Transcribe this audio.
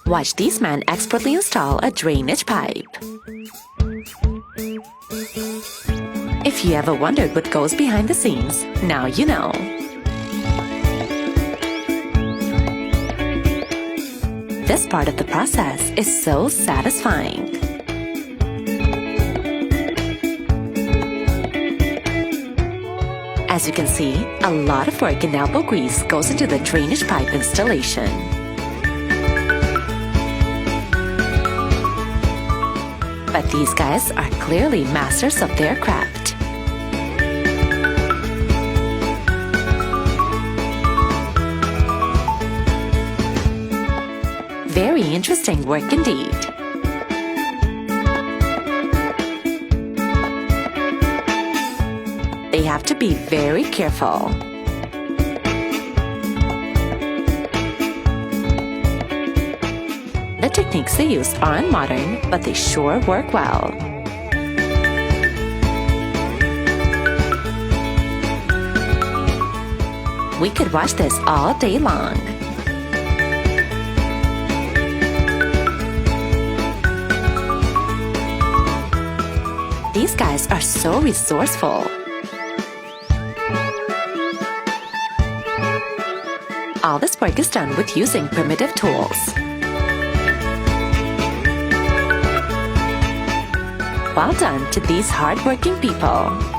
Watch these men expertly install a drainage pipe. If you ever wondered what goes behind the scenes, now you know. This part of the process is so satisfying. As you can see, a lot of work and elbow grease goes into the drainage pipe installation. But these guys are clearly masters of their craft. Very interesting work indeed. They have to be very careful. The techniques they use aren't modern, but they sure work well. We could watch this all day long. These guys are so resourceful. All this work is done with using primitive tools. Well done to these hard-working people.